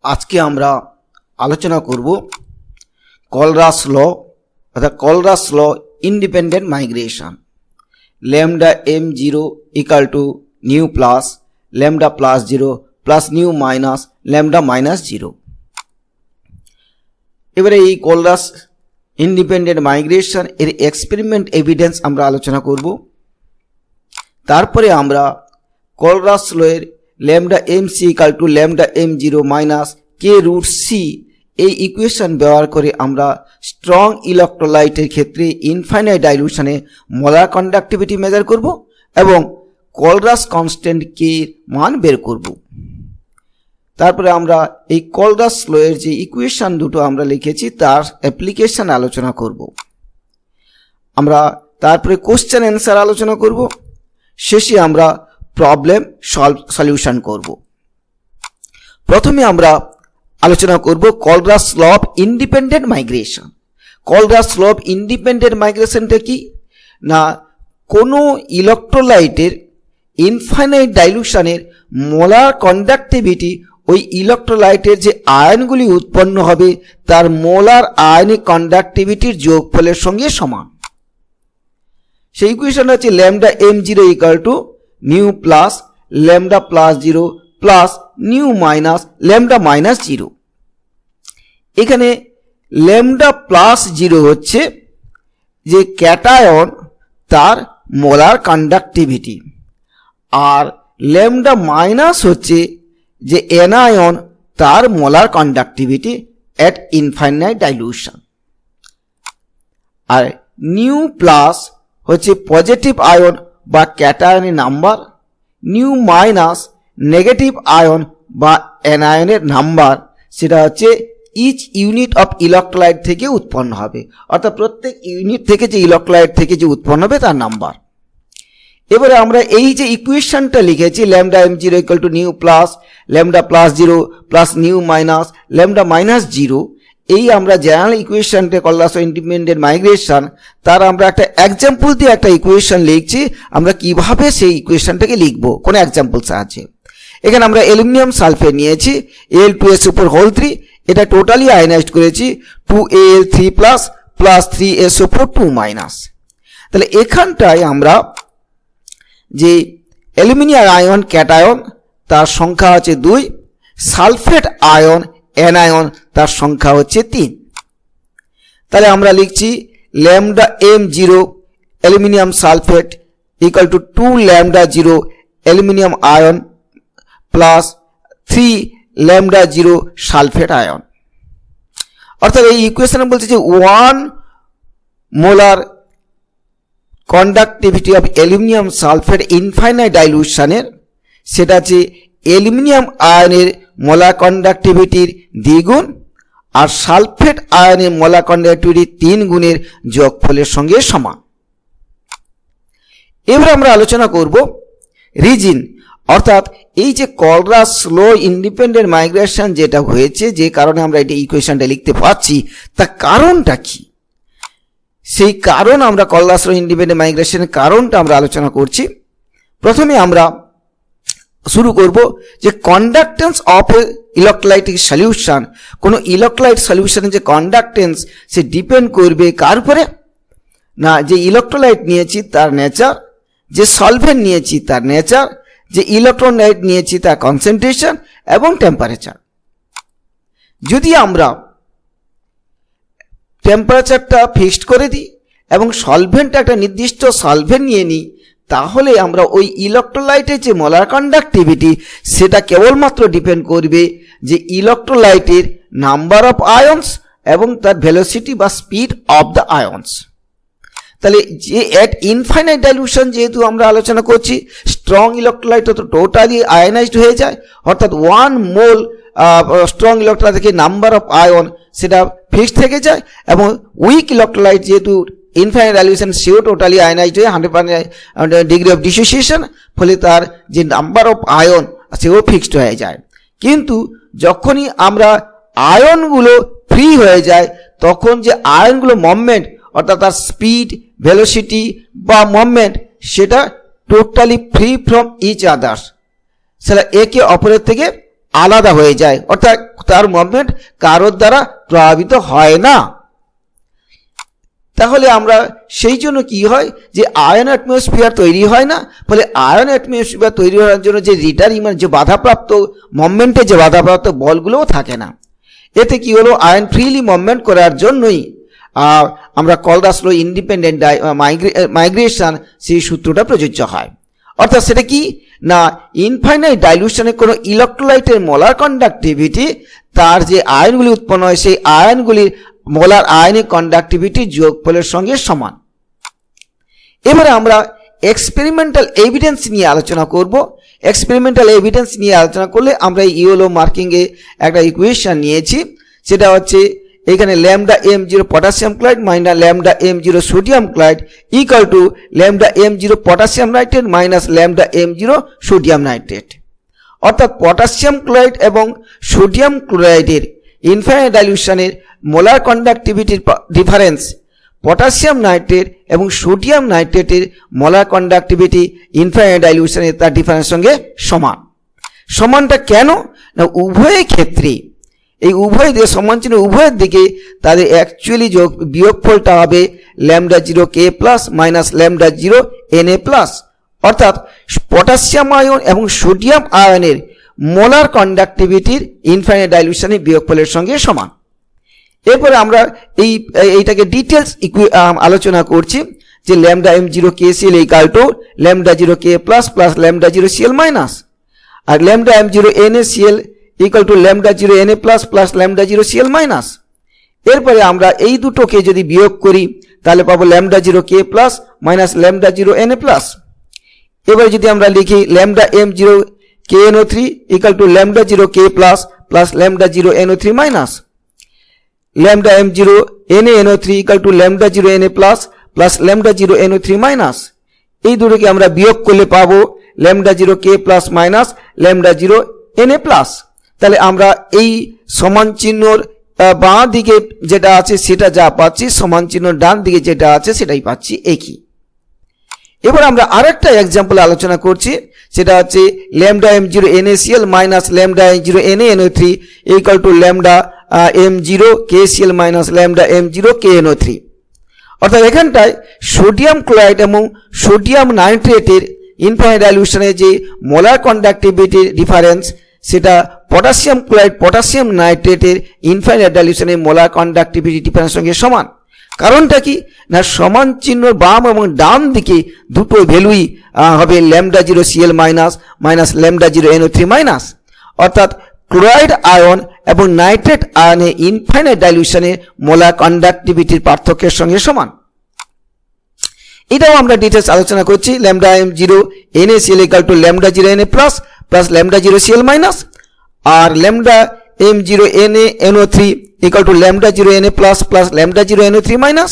আজকে আমরা আলোচনা করব কলরাস ল অর্থাৎ Kohlrausch law independent migration. Lambda m0 equal to nu plus lambda plus 0 plus nu minus lambda minus 0। এবারে এই কলরাস ইন্ডিপেন্ডেন্ট মাইগ্রেশন এর এক্সপেরিমেন্ট এভিডেন্স আমরা আলোচনা করব। তারপরে আমরা কলরাস ল এর lambda mc equal to lambda m0 minus K root C এই ইকুয়েশন ব্যবহার করে আমরা স্ট্রং ইলেকট্রোলাইটের ক্ষেত্রে ইনফাইনাইট ডাইলিউশনে মোলার কন্ডাক্টিভিটি মেজার করব এবং কলরাস কনস্ট্যান্ট কে মান বের করব। তারপরে আমরা এই কলরাস ল এর যে ইকুয়েশন দুটো আমরা লিখেছি তার অ্যাপ্লিকেশন আলোচনা করব। আমরা তারপরে কোশ্চেন অ্যান্সার আলোচনা করব। শেষে আমরা প্রবলেম সলিউশন করব। প্রথমে আমরা আলোচনা করব Kohlrausch law of independent migration. Kohlrausch law of independent মাইগ্রেশনটা কি না, কোনো ইলেকট্রোলাইটের ইনফাইনাইট ডাইলিউশনের মোলার কন্ডাক্টিভিটি ওই ইলেকট্রোলাইটের যে আয়নগুলি উৎপন্ন হবে তার মোলার আয়নিক কন্ডাক্টিভিটির যোগফলের সঙ্গে সমান। সেই ইকুয়েশনটা হচ্ছে lambda m0 equal to nu plus lambda plus 0 plus nu minus lambda minus 0। এখানে ল্যামডা প্লাস 0 হচ্ছে যে ক্যাটায়ন তার মোলার কন্ডাক্টিভিটি, আর ল্যামডা মাইনাস হচ্ছে যে অ্যানায়ন তার molar conductivity at infinite dilution. আর নিউ প্লাস হচ্ছে পজিটিভ আয়ন বা ক্যাটায়নের number, nu minus negative ion বা অ্যানায়নের নাম্বার, সেটা হচ্ছে ইচ ইউনিট অফ ইলেকট্রোলাইট থেকে উৎপন্ন হবে, অর্থাৎ প্রত্যেক ইউনিট থেকে যে ইলেকট্রোলাইট থেকে যে উৎপন্ন হবে তার নাম্বার। এবারে আমরা এই যে ইকুয়েশনটা লিখেছি lambda m0 equal to nu plus lambda plus 0 plus nu minus lambda minus 0, এই আমরা জেনারেল ইকুয়েশনটা কলরাস ইন্ডিপেন্ডেন্ট মাইগ্রেশন তার আমরা একটা এক্সাম্পল দিয়ে একটা ইকুয়েশন লিখছি। আমরা কিভাবে সেই ইকুয়েশনটাকে লিখব কোনো এক্সাম্পল সাহায্যে। এখানে আমরা অ্যালুমিনিয়াম সালফেট নিয়েছি Al2SO4 এটা টোটালি আয়নাইজড করেছি 2Al3 প্লাস প্লাস 3SO4 2 তাহলে এখানটায় আমরা যে অ্যালুমিনিয়াম আয়ন ক্যাটায়ন তার সংখ্যা হচ্ছে 2, সালফেট আয়ন অ্যানায়ন তার সংখ্যা হচ্ছে 3। তাহলে আমরা লিখছি lambda m0 aluminium sulphate equal to 2 lambda 0 aluminium ion plus 3 lambda 0 sulphate ion. অর্থাৎ এই ইকুয়েশনে বলছে যে 1 molar conductivity of aluminium sulphate infinite ডাইলিউশনের সেটা হচ্ছে অ্যালুমিনিয়াম আয়নের মোলার কন্ডাক্টিভিটির দ্বিগুণ আর সালফেট আয়নের মোলার কন্ডাক্টিভিটির 3 গুণের যোগফলের সঙ্গে সমান। এবার আমরা আলোচনা করব রিজন, অর্থাৎ এই যে কলরাস ল ইন্ডিপেন্ডেন্ট মাইগ্রেশন যেটা হয়েছে, যে কারণে আমরা এটা ইকুয়েশনটা লিখতে পারছি তার কারণটা কি, সেই কারণ আমরা কলরাস ল ইন্ডিপেন্ডেন্ট মাইগ্রেশনের কারণটা আমরা আলোচনা করছি। প্রথমে আমরা শুরু করব যে কন্ডাক্টেন্স অফ ইলেকট্রোলাইটিক সলিউশন। কোনো ইলেকট্রোলাইট সলিউশনের যে কন্ডাক্টেন্স সে ডিপেন্ড করবে কার উপরে না, যে ইলেকট্রোলাইট নিয়েছি তার নেচার, যে সলভেন্ট নিয়েছি তার নেচার, যে ইলেকট্রোলাইট নিয়েছি তার কনসেন্ট্রেশন এবং টেম্পারেচার। যদি আমরা টেম্পারেচারটা ফিক্সড করে দিই এবং সলভেন্টটা একটা নির্দিষ্ট সলভেন্ট নিয়ে নিই, তাহলে আমরা ওই ইলেকট্রোলাইটের যে মোলার কন্ডাক্টিভিটি সেটা কেবলমাত্র ডিপেন্ড করবে যে ইলেকট্রোলাইটের নাম্বার অফ আয়ন্স এবং তার ভেলোসিটি বা স্পিড অফ দ্য আয়ন্স। তাহলে যে অ্যাট ইনফাইনাইট ডাইলিউশন যেহেতু আমরা আলোচনা করছি, স্ট্রং ইলেকট্রোলাইট তো টোটালি আয়নাইজড হয়ে যায়, অর্থাৎ 1 মোল স্ট্রং ইলেকট্রোলাইট থেকে নাম্বার অফ আয়ন সেটা ফিক্সড থেকে যায়, এবং উইক ইলেকট্রোলাইট যেহেতু ইনফাইনাইট ডাইলিউশন সেও টোটালি আয়নাইজড হয়ে 100% ডিগ্রি অফ ডিসোসিয়েশন, ফলে তার যে নাম্বার অফ আয়ন সেও ফিক্সড হয়ে যায়। কিন্তু যখনই আমরা আয়নগুলো ফ্রি হয়ে যায় তখন যে আয়নগুলো মুভমেন্ট অর্থাৎ তার স্পিড ভেলোসিটি বা মুভমেন্ট সেটা totally free from each others, সেটা একে অপরের থেকে আলাদা হয়ে যায়, অর্থাৎ তার মুভমেন্ট কারোর দ্বারা প্রভাবিত হয় না। তাহলে আমরা সেই জন্য কি হয় যে আয়ন অ্যাটমসফিয়ার তৈরি হয় না, ফলে আয়ন অ্যাটমসফিয়ার তৈরি হওয়ার জন্য যে রিটারিং যে বাধাপ্রাপ্ত মুভমেন্টে যে বাধাপ্রাপ্ত বলগুলোও থাকে না। এতে কি হলো, আয়ন ফ্রিলি মুভমেন্ট করার জন্যই আমরা কলরাস ল ইন্ডিপেন্ডেন্ট মাইগ্রেশন সেই সূত্রটা প্রযোজ্য হয়। অর্থাৎ সেটা কি না, ইনফাইনাইট ডাইলুশনে কোনো ইলেকট্রোলাইটের মোলার কন্ডাক্টিভিটি তার যে আয়নগুলি উৎপন্ন হয় সেই আয়নগুলির মোলার আয়নিক কন্ডাক্টিভিটি যোগফলের সঙ্গে সমান। এবারে আমরা এক্সপেরিমেন্টাল এভিডেন্স নিয়ে আলোচনা করব। এক্সপেরিমেন্টাল এভিডেন্স নিয়ে আলোচনা করলে আমরা ইয়েলো মার্কিংয়ে একটা ইকুয়েশন নিয়েছি, সেটা হচ্ছে এখানে lambda M0 potassium chloride minus lambda M0 sodium chloride equal to lambda M0 potassium nitrate minus lambda M0 sodium nitrate. অর্থাৎ পটাশিয়াম ক্লোরাইড এবং সোডিয়াম ক্লোরাইডের ইনফাইনাইট ডাইলিউশনের মোলার কন্ডাক্টিভিটির ডিফারেন্স পটাশিয়াম নাইট্রেট এবং সোডিয়াম নাইট্রেটের মোলার কন্ডাক্টিভিটি ইনফাইনাইট ডাইলিউশনের তার ডিফারেন্সের সঙ্গে সমান। সমানটা কেন না, উভয় ক্ষেত্রে এই উভয় দিকে সমান চিহ্ন উভয়ের দিকে তাদের অ্যাকচুয়ালি বিয়োগফলটা হবে lambda 0 K plus minus lambda 0 Na plus. অর্থাৎ পটাশিয়াম আয়ন এবং সোডিয়াম আয়নের মোলার কন্ডাক্টিভিটির ইনফাইনাইট ডাইলিউশনের বিয়োগফলের সঙ্গে সমান। এরপরে আমরা এইটাকে ডিটেলস আলোচনা করছি যে lambda M0 KCl equal to lambda 0 K plus plus lambda 0 Cl minus, আর lambda M0 NaCl equal to lambda 0 Na plus plus lambda 0 Cl minus. এরপরে আমরা এই দুটোকে যদি বিয়োগ করি তাহলে পাবো lambda 0 K plus minus lambda 0 Na plus. এবারে যদি আমরা লিখি lambda M0 KNO3 equal to lambda 0 K plus plus lambda 0 NO3 minus, lambda M0 NaNO3 equal to lambda 0 Na plus plus lambda 0 NO3 minus. এই দুটোকে আমরা বিয়োগ করলে পাবো lambda 0 K plus minus lambda 0 Na plus. তাহলে আমরা এই সমান চিহ্নর বাঁ দিকে যেটা আছে সেটা যা পাচ্ছি, সমান চিহ্নর ডান দিকে যেটা আছে সেটাই পাচ্ছি একই। এবার আমরা আরেকটা এক্সাম্পল আলোচনা করছি, সেটা হচ্ছে lambda M0 NaCl minus lambda M0 NaNO3 equal to lambda M0 KCl minus lambda M0 KNO3। অর্থাৎ এখানটায় সোডিয়াম ক্লোরাইড এবং সোডিয়াম নাইট্রেটের ইনফাইনাইট ডাইলিউশনের যে মোলার কন্ডাক্টিভিটির ডিফারেন্স সেটা পটাশিয়াম ক্লোরাইড পটাশিয়াম নাইট্রেটের ইনফাইনাইট ডাইলিউশনের মোলার কন্ডাক্টিভিটি ডিফারেন্সের সঙ্গে সমান। কারণটা কি না, সমান চিহ্নর বাম এবং ডান দিকে দুটো ভ্যালুই হবে lambda 0 Cl minus minus lambda 0 NO3 minus. অর্থাৎ ক্লোরাইড আয়ন এবং নাইট্রেট আয়নে ইনফাইনাইট ডাইলিউশনের মোলার কন্ডাক্টিভিটির পার্থক্যের সঙ্গে সমান। এটাও আমরা ডিটেলস আলোচনা করছি। Lambda M0 NaCl equal to lambda 0 Na plus plus lambda 0 Cl minus, আর lambda M0 NaNO3 equal to lambda 0 Na plus plus lambda 0 NO3 minus.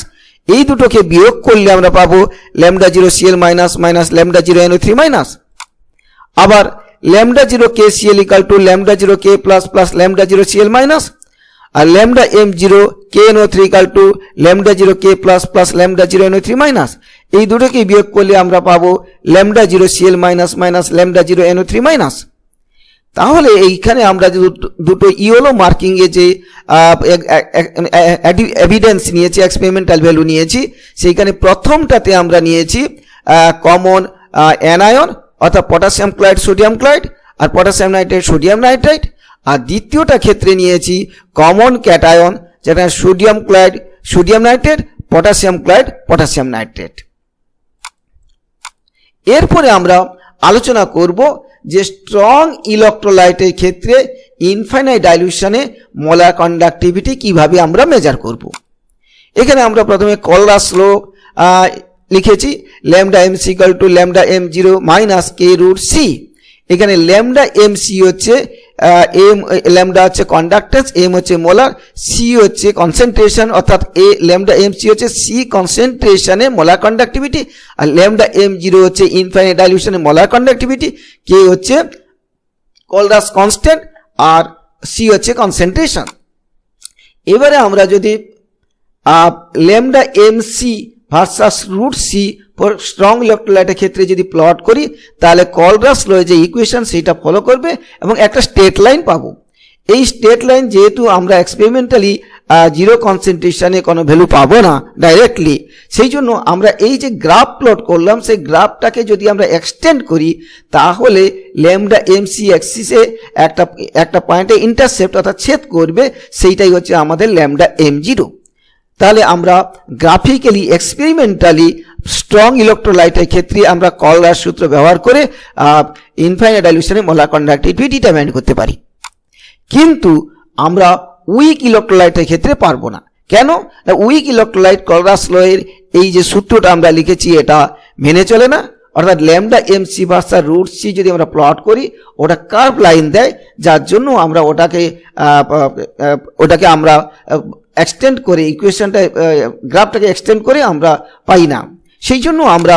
এই দুটোকে বিয়োগ করলে আমরা পাবো lambda 0 Cl minus minus lambda 0 NO3 minus. আবার lambda 0 KCl equal to lambda 0 K plus plus lambda 0 Cl minus, আর lambda M0 KNO3 equal to lambda 0 K plus plus lambda 0 NO3 minus. এই দুটোকে বিয়োগ করলে আমরা পাবো lambda 0 Cl minus minus lambda 0 NO3 minus. তাহলে এইখানে আমরা যে দুটো ইয়েলো মার্কিং এ যে এভিডেন্স নিয়েছি, এক্সপেরিমেন্টাল ভ্যালু নিয়েছি, সেইখানে প্রথমটাতে আমরা নিয়েছি কমন অ্যানায়ন অর্থাৎ পটাশিয়াম ক্লোরাইড সোডিয়াম ক্লোরাইড আর পটাশিয়াম নাইট্রেট সোডিয়াম নাইট্রেট, আর দ্বিতীয়টা ক্ষেত্রে নিয়েছি কমন ক্যাটায়ন যেটা sodium chloride sodium nitrate potassium chloride potassium nitrate. এরপরে আমরা আলোচনা করব যে স্ট্রং ইলেকট্রোলাইটের ক্ষেত্রে ইনফাইনাইট ডাইলিউশনে মোলার কন্ডাক্টিভিটি কিভাবে আমরা মেজার করব। এখানে আমরা প্রথমে কলরাস ল লিখেছি lambda MC equal to lambda M0 minus K root C। এখানে ল্যামডা MC হচ্ছে M ল্যামডা হচ্ছে কন্ডাক্টেন্স, M হচ্ছে মোলার, C হচ্ছে কনসেন্ট্রেশন অর্থাৎ ল্যামডা MC হচ্ছে C কনসেন্ট্রেশনে মোলার কন্ডাক্টিভিটি, আর ল্যামডা M0 হচ্ছে ইনফাইনাইট ডাইলিউশনে মোলার কন্ডাক্টিভিটি, K হচ্ছে কলরাস কনস্ট্যান্ট আর C হচ্ছে কনসেন্ট্রেশন। এবারে আমরা যদি lambda MC versus root C for strong ইলেকট্রোলাইটের ক্ষেত্রে যদি প্লট করি তাহলে কলরাস ল যে ইকুয়েশন সেটা ফলো করবে এবং একটা স্ট্রেট লাইন পাবো। এই স্ট্রেট লাইন যেহেতু আমরা এক্সপেরিমেন্টালি জিরো কনসেন্ট্রেশনে কোনো ভ্যালু পাবো না ডাইরেক্টলি, সেই জন্য আমরা এই যে গ্রাফ প্লট করলাম সেই গ্রাফটাকে যদি আমরা এক্সটেন্ড করি তাহলে ল্যামডা এমসি অ্যাক্সিসে একটা পয়েন্টে ইন্টারসেপ্ট অর্থাৎ ছেদ করবে, সেইটাই হচ্ছে আমাদের ল্যামডা M0। তাহলে আমরা গ্রাফিক্যালি এক্সপেরিমেন্টালি স্ট্রং ইলেকট্রোলাইটের ক্ষেত্রে আমরা কলরাস সূত্র ব্যবহার করে ইনফাইনাইট ডাইলিউশনে মোলার কন্ডাক্টিভিটি ডিটারমাইন করতে পারি। কিন্তু আমরা উইক ইলেকট্রোলাইটের ক্ষেত্রে পারবো না। কেন? উইক ইলেকট্রোলাইট কলরাস লয়ের এই যে সূত্রটা আমরা লিখেছি এটা মেনে চলে না, অর্থাৎ lambda MC versus root C যদি আমরা প্লট করি ওটা কার্ভ লাইন দেয়, যার জন্য আমরা ওটাকে আমরা এক্সটেন্ড করে ইকুয়েশনটা গ্রাফটাকে এক্সটেন্ড করে আমরা পাই না। সেই জন্য আমরা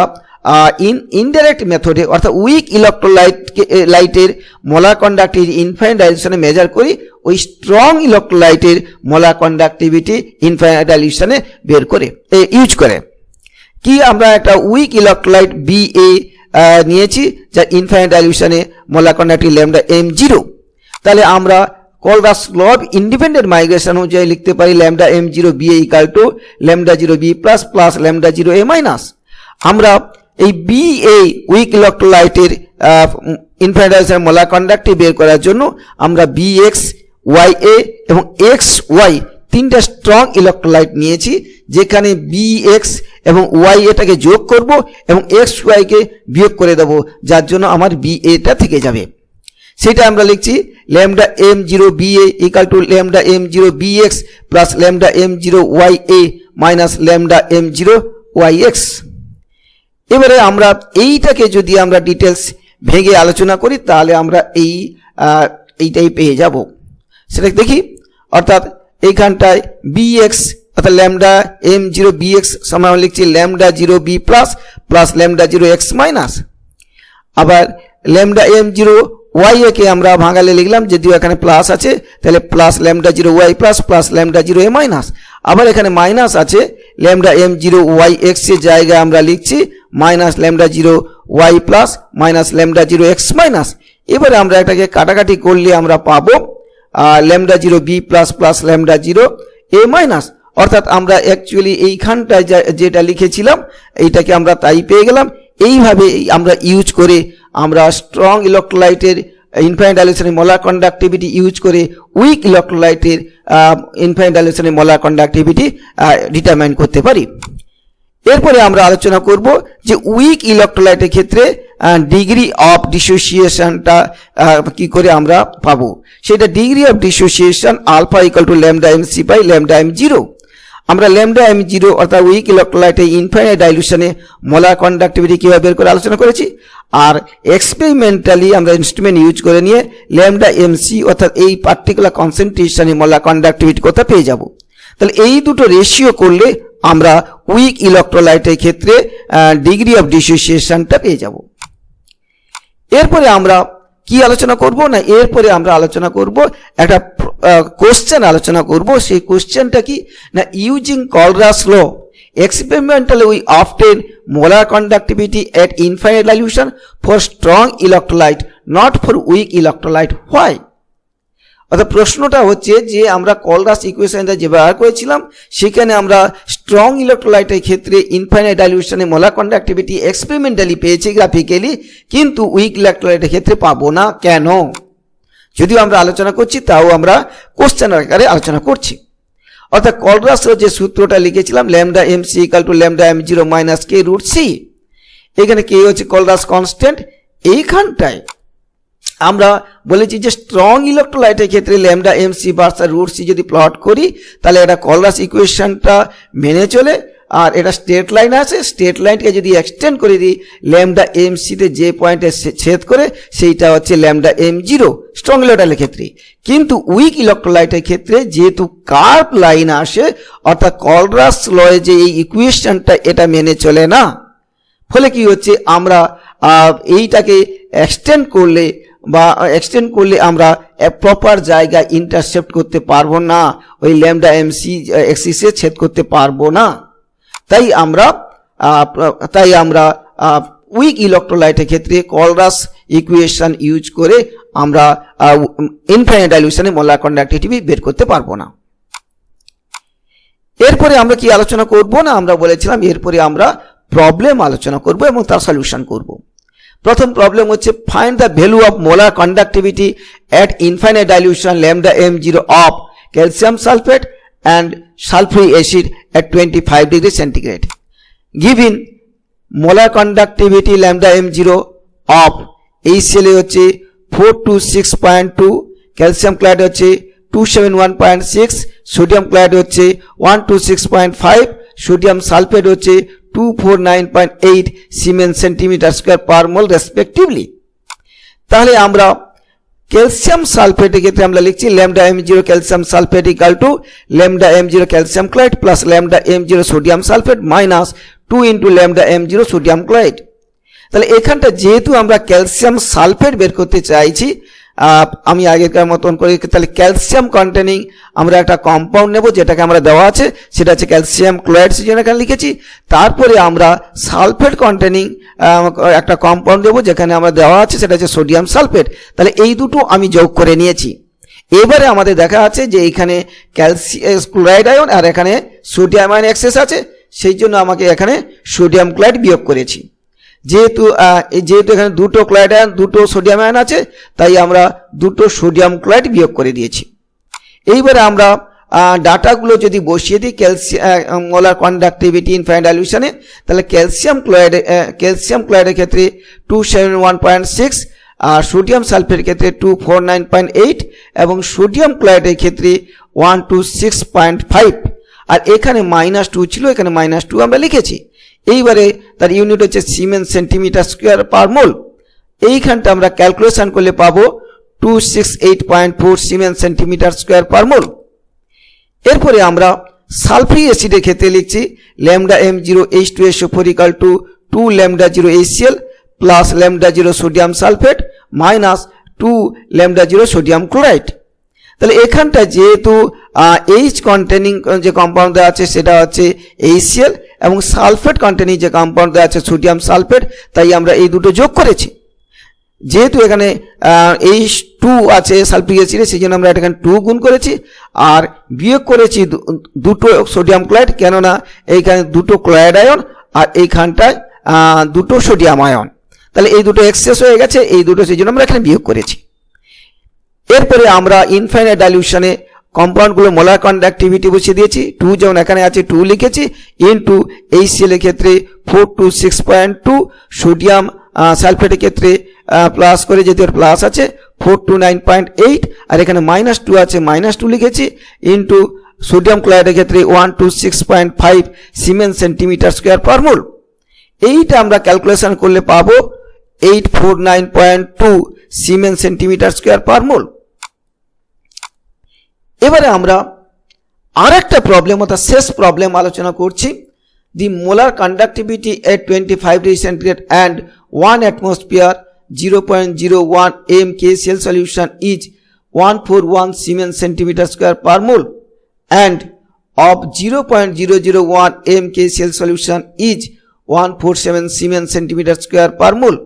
ইনডাইরেক্ট মেথডে অর্থাৎ উইক ইলেকট্রোলাইটের মোলার কন্ডাক্টিভিটি ইনফাইনাইট ডাইলিউশনে মেজার করি, ওই স্ট্রং ইলেকট্রোলাইটের মোলার কন্ডাক্টিভিটি ইনফাইনাইট ডাইলিউশনে বের করে ইউজ করে। কি আমরা একটা উইক ইলেকট্রোলাইট BA নিয়েছি যা ইনফাইনাইট ডাইলিউশনে মোলার কন্ডাক্টিভিটি ল্যামডা M0, তাহলে আমরা Kohlrausch law of independent migration অনুযায়ী লিখতে পারি lambda M0 BA equal to lambda 0 B plus plus lambda 0 A minus. আমরা এই BA উইক ইলেকট্রোলাইটের ইনফাইনাইট ডাইলিউশনে মোলার কন্ডাক্টিভিটি বের করার জন্য আমরা BX YA এবং XY তিনটা স্ট্রং ইলেকট্রোলাইট নিয়েছি, যেখানে BX এবং YA-টাকে যোগ করব এবং XY-কে বিয়োগ করে দেব, যার জন্য আমার BA-টা থেকে যাবে। সেটা আমরা লিখছি lambda M0 BA equal to lambda M0 BX plus lambda M0 YA minus lambda M0 YX। এবারে আমরা এইটাকে যদি আমরা ডিটেলস ভেঙে আলোচনা করি তাহলে আমরা এইটাই পেয়ে যাব। সেটা দেখি, অর্থাৎ এইখানটায় BX অর্থাৎ ল্যামডা M0 BX সমান লিখছি lambda 0 B plus plus lambda 0 X minus. আবার ল্যামডা M0 YA কে আমরা ভাঙালে লিখলাম, যদিও এখানে প্লাস আছে তাহলে plus lambda 0 Y plus plus lambda 0 A minus. আবার এখানে মাইনাস আছে, ল্যামডা M0 YX এর জায়গায় আমরা লিখছি minus lambda 0 Y plus minus lambda 0 X minus. এবারে আমরা এটাকে কাটাকাটি করলে আমরা পাবো lambda 0 B plus plus lambda 0 A minus. অর্থাৎ আমরা অ্যাকচুয়ালি এইখানটায় যেটা লিখেছিলাম এইটাকে আমরা তাই পেয়ে গেলাম। এইভাবে আমরা ইউজ করে আমরা স্ট্রং ইলেকট্রোলাইটের ইনফাইনাইট ডাইলিউশনে মোলার কন্ডাক্টিভিটি ইউজ করে উইক ইলেকট্রোলাইটের ইনফাইনাইট ডাইলিউশনে মোলার কন্ডাক্টিভিটি ডিটারমাইন করতে পারি। এরপরে আমরা আলোচনা করব যে উইক ইলেকট্রোলাইটের ক্ষেত্রে ডিগ্রি অফ ডিসোসিয়েশনটা কি করে আমরা পাবো। সেটা degree of dissociation alpha equal to lambda MC by lambda M0। আমরা ল্যামডা M0 অর্থাৎ উইক ইলেকট্রোলাইটের ইনফাইনাইট ডাইলিউশনে মোলার কন্ডাক্টিভিটি কীভাবে বের করে আলোচনা করেছি, আর এক্সপেরিমেন্টালি আমরা ইনস্ট্রুমেন্ট ইউজ করে নিয়ে ল্যামডা MC অর্থাৎ এই পার্টিকুলার কনসেন্ট্রেশনে মোলার কন্ডাক্টিভিটি কোথা পেয়ে যাব। তাহলে এই দুটো রেশিও করলে আমরা উইক ইলেকট্রোলাইটের ক্ষেত্রে ডিগ্রি অফ ডিসোসিয়েশনটা পেয়ে যাব। এরপরে আমরা কি আলোচনা করব না, এরপরে আমরা আলোচনা করব একটা কোশ্চেন আলোচনা করব। সেই কোশ্চেনটা কি না, using Kohlrausch law experimentally we obtain molar conductivity at infinite dilution for strong electrolyte not for weak electrolyte. Why? অর্থাৎ প্রশ্নটা হচ্ছে যে আমরা কলরাস ইকুয়েশনটা যে ব্যবহার করেছিলাম সেখানে আমরা স্ট্রং ইলেকট্রোলাইটের ক্ষেত্রে ইনফাইনাইট ডাইলিউশনে মোলার কন্ডাক্টিভিটি এক্সপেরিমেন্টালি পেয়েছি গ্রাফিক্যালি, কিন্তু উইক ইলেকট্রোলাইটের ক্ষেত্রে পাবো না কেন? যদিও আমরা আলোচনা করছি তাও আমরা কোশ্চেন আকারে আলোচনা করছি। অর্থাৎ কলরাসের যে সূত্রটা লিখেছিলাম lambda MC equal to lambda M0 minus K root C, এখানে K হচ্ছে কলরাস কনস্ট্যান্ট। এইখানটায় আমরা বলেছি যে স্ট্রং ইলেকট্রোলাইটের ক্ষেত্রে lambda MC versus root C যদি প্লট করি তাহলে এটা কলরাস ইকুয়েশনটা মেনে চলে, আর এটা স্ট্রেট লাইন আছে, স্ট্রেট লাইনকে যদি এক্সটেন্ড করে দিই ল্যামডা MC-তে যে পয়েন্টে ছেদ করে সেইটা হচ্ছে ল্যামডা M0 স্ট্রং ইলেকট্রোলাইটের ক্ষেত্রে। কিন্তু উইক ইলেকট্রোলাইটের ক্ষেত্রে যেহেতু কার্ভ লাইন আসে অর্থাৎ কলরাস লয়ে যে এই ইকুয়েশনটা এটা মেনে চলে না, ফলে কি হচ্ছে আমরা এইটাকে এক্সটেন্ড করলে আমরা প্রপার জায়গায় ইন্টারসেপ্ট করতে পারবো না, ওই ল্যামডা MC এক্সিসে ছেদ করতে পারবো না। তাই আমরা তাই আমরা উইক ইলেকট্রোলাইটের ক্ষেত্রে কলরাস ইকুয়েশন ইউজ করে আমরা ইনফাইনাইট ডাইলিউশনে মোলার কন্ডাক্টিভিটি বের করতে পারবো না। এরপরে আমরা কি আলোচনা করব না, আমরা বলেছিলাম এরপরে আমরা প্রবলেম আলোচনা করব এবং তার সলিউশন করব। প্রথম প্রবলেম হচ্ছে find the value of molar conductivity at infinite dilution lambda m0 of calcium sulphate and sulphuric acid at 25 degree centigrade. Given molar conductivity lambda m0 of HCl হচ্ছে 426.2, ক্যালসিয়াম ক্লোরাইড হচ্ছে 271.6, sodium chloride হচ্ছে 126.5, sodium sulphate হচ্ছে 249.8 siemens centimetre square per মোল respectively. তাহলে আমরা calcium সালফেটের ক্ষেত্রে আমরা লিখছি lambda m0 calcium sulphate equal to lambda m0 calcium chloride plus lambda m0 sodium sulphate minus 2 into lambda m0 sodium chloride. তাহলে এখানটা যেহেতু আমরা ক্যালসিয়াম সালফেট বের করতে চাইছি, আমি আগেকার মতন করে তাহলে ক্যালসিয়াম কন্টেনিং আমরা একটা কম্পাউন্ড নেব যেটাকে আমরা দেওয়া আছে, সেটা হচ্ছে ক্যালসিয়াম ক্লোরাইড, সেজন্য এখানে লিখেছি। তারপরে আমরা সালফেট কন্টেনিং একটা কম্পাউন্ড দেবো যেখানে আমরা দেওয়া আছে, সেটা হচ্ছে সোডিয়াম সালফেট। তাহলে এই দুটো আমি যোগ করে নিয়েছি। এবারে আমাদের দেখা আছে যে এখানে ক্যালসিয়াম ক্লোরাইড আয়ন আর এখানে সোডিয়াম আয়ন এক্সেস আছে, সেই জন্য আমাকে এখানে সোডিয়াম ক্লোরাইড বিয়োগ করেছি। যেহেতু এখানে দুটো ক্লোরাইড আয়ন দুটো সোডিয়াম আয়ন আছে, তাই আমরা দুটো সোডিয়াম ক্লোরাইড বিয়োগ করে দিয়েছি। এইবারে আমরা ডাটাগুলো যদি বসিয়ে দিই ক্যালসিয়াম মোলার কন্ডাক্টিভিটি ইনফাইনাইট ডাইলিউশনে, তাহলে ক্যালসিয়াম ক্লোরাইডের ক্ষেত্রে 271.6, আর সোডিয়াম সালফেটের ক্ষেত্রে 249.8 এবং সোডিয়াম ক্লোরাইডের ক্ষেত্রে 126.5, আর এখানে -2 ছিল, এখানে -2 আমরা লিখেছি। এইবারে তার ইউনিট হচ্ছে সিমেন্স সেন্টিমিটার স্কোয়ার পার মোল। এইখানটা আমরা ক্যালকুলেশন করলে পাবো 268.4 সিমেন্স সেন্টিমিটার স্কোয়ার পার মোল। এরপরে আমরা সালফিউরিক অ্যাসিডের ক্ষেত্রে লিখছি lambda m0 H2SO4 equal to 2 lambda 0 HCl plus lambda 0 sodium sulphate minus 2 lambda 0 sodium chloride. তাহলে এখানটা যেহেতু H কন্টেনিং যে কম্পাউন্ড দেওয়া আছে সেটা হচ্ছে HCl এবং সালফেট কন্টেনিং যে কম্পাউন্ড দেওয়া আছে সোডিয়াম সালফেট, তাই আমরা এই দুটো যোগ করেছি। যেহেতু এখানে H2 আছে সালফিউরিক অ্যাসিডে, সেই জন্য আমরা এখানে 2 গুণ করেছি, আর বিয়োগ করেছি দুটো সোডিয়াম ক্লোরাইড, কেননা এইখানে দুটো ক্লোরাইড আয়ন আর এইখানটায় দুটো সোডিয়াম আয়ন, তাহলে এই দুটো এক্সেস হয়ে গেছে, এই দুটো সেই জন্য আমরা এখানে বিয়োগ করেছি। এরপরে আমরা ইনফাইনাইট ডাইলিউশনে কম্পাউন্ডগুলো মোলার কন্ডাক্টিভিটি বসিয়ে দিয়েছি। 2 যেমন এখানে আছে 2 লিখেছি, ইনটু HCl এর ক্ষেত্রে 426.2, সোডিয়াম সালফেটের ক্ষেত্রে প্লাস করে যেহেতু এর প্লাস আছে 429.8, আর এখানে -2 আছে -2 লিখেছি, ইনটু সোডিয়াম ক্লোরাইডের ক্ষেত্রে 126.5 siemens centimetre square per mole. এইটা আমরা ক্যালকুলেশন করলে পাবো 849.2 siemens centimetre square per mole. এবারে আমরা আরেকটা প্রবলেম অর্থাৎ শেষ প্রবলেম আলোচনা করছি। The molar conductivity at 25 degree centigrade and 1 atmosphere 0.01 mkCl solution is 141 Siemens centimeter square per mole and of 0.001 mkCl solution is 147 Siemens centimeter square per mole.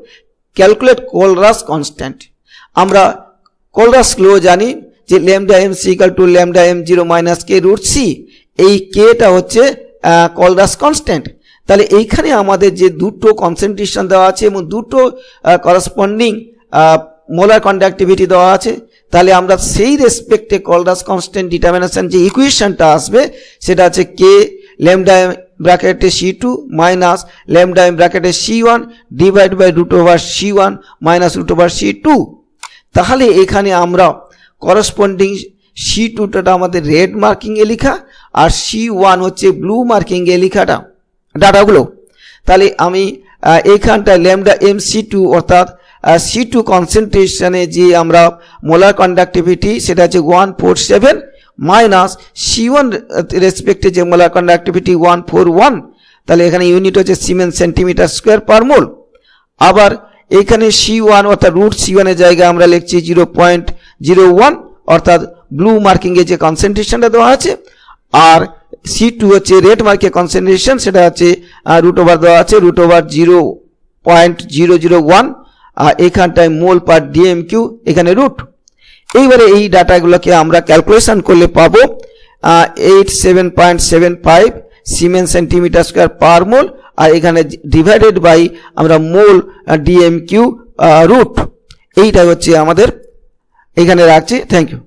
Calculate Colrush constant. আমরা Colrush law জানি যে lambda mc equal to lambda m0 minus k root c, এই k টা হচ্ছে Colrush constant। তাহলে এইখানে আমাদের যে দুটো কনসেন্ট্রেশন দেওয়া আছে এবং দুটো করসপন্ডিং মোলার কন্ডাক্টিভিটি দেওয়া আছে, তাহলে আমরা সেই রেসপেক্টে Colrush constant ডিটারমিনেশন যে ইকুয়েশনটা আসবে সেটা হচ্ছে k lambda ব্র্যাকেটে c2 মাইনাস lambda ব্র্যাকেটে c1 divide by √c1 minus √c2। তাহলে এখানে আমরা করসপন্ডিং c2টা আমাদের রেড মার্কিং এ লেখা আর c1 হচ্ছে ব্লু মার্কিং এ লেখাটা ডাটাগুলো। তাহলে আমি এইখানটা ল্যামডা mc2 অর্থাৎ c2 কনসেন্ট্রেশনে যে আমরা মোলার কন্ডাক্টিভিটি সেটা হচ্ছে 147 মাইনাস c1 রেসপেক্টে যে মোলার কন্ডাক্টিভিটি 141, তাহলে এখানে ইউনিট হচ্ছে সিমেন্স সেন্টিমিটার স্কোয়ার পার মোল। আবার এখানে c1 অর্থাৎ √c1 এর জায়গায় আমরা লিখছি 0.01 অর্থাৎ ব্লু মার্কিং এ যে কনসেন্ট্রেশনটা দেওয়া আছে, আর C2 হচ্ছে রেট মার্কেট কনসেন্ট্রেশন, সেটা হচ্ছে রুট ওভার দেওয়া আছে, রুট ওভার 0.001, আর এখানটায় মোল পার ডিএমকিউ, এখানে রুট। এইবারে এই ডাটাগুলোকে আমরা ক্যালকুলেশন করলে পাবো 87.75 সিমেন্স সেন্টিমিটার স্কোয়ার পার মোল, আর এখানে ডিভাইডেড বাই আমরা মোল ডিএমকিউ রুট। এইটা হচ্ছে আমাদের এখানে রাখছি। Thank you.